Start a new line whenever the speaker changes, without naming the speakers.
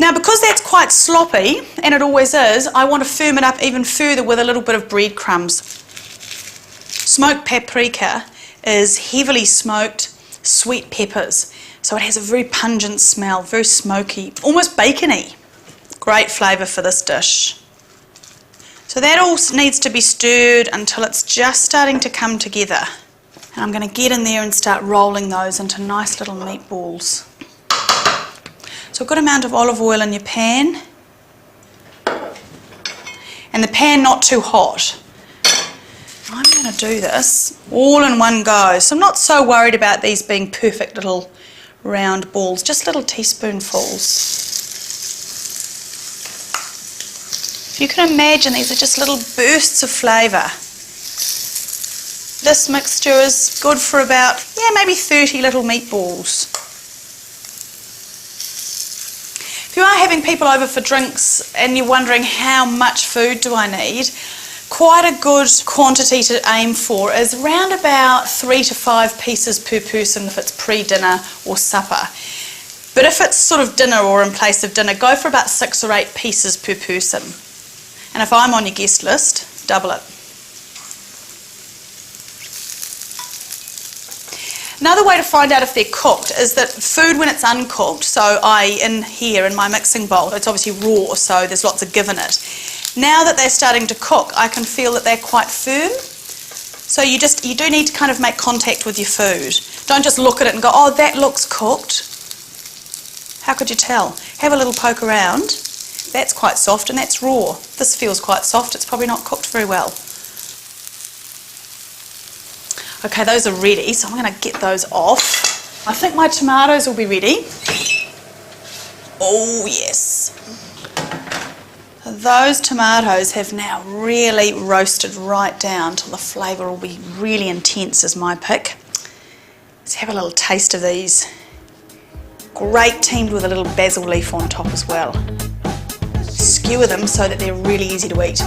Now, because that's quite sloppy, and it always is, I want to firm it up even further with a little bit of breadcrumbs. Smoked paprika is heavily smoked sweet peppers, so it has a very pungent smell, very smoky, almost bacony. Great flavour for this dish. So that all needs to be stirred until it's just starting to come together. And I'm going to get in there and start rolling those into nice little meatballs. So a good amount of olive oil in your pan. And the pan not too hot. I'm going to do this all in one go. So I'm not so worried about these being perfect little round balls, just little teaspoonfuls. If you can imagine, these are just little bursts of flavour. This mixture is good for about, maybe 30 little meatballs. If you are having people over for drinks and you're wondering how much food do I need, quite a good quantity to aim for is around about 3 to 5 pieces per person if it's pre-dinner or supper. But if it's sort of dinner or in place of dinner, go for about 6 or 8 pieces per person. And if I'm on your guest list, double it. Another way to find out if they're cooked is that food when it's uncooked, so in here in my mixing bowl, it's obviously raw, so there's lots of give in it. Now that they're starting to cook, I can feel that they're quite firm. So you do need to kind of make contact with your food. Don't just look at it and go, oh, that looks cooked. How could you tell? Have a little poke around. That's quite soft and that's raw. This feels quite soft, it's probably not cooked very well. Okay, those are ready, so I'm going to get those off. I think my tomatoes will be ready. Oh yes. Those tomatoes have now really roasted right down till the flavour will be really intense is my pick. Let's have a little taste of these. Great teamed with a little basil leaf on top as well. Skewer them so that they're really easy to eat.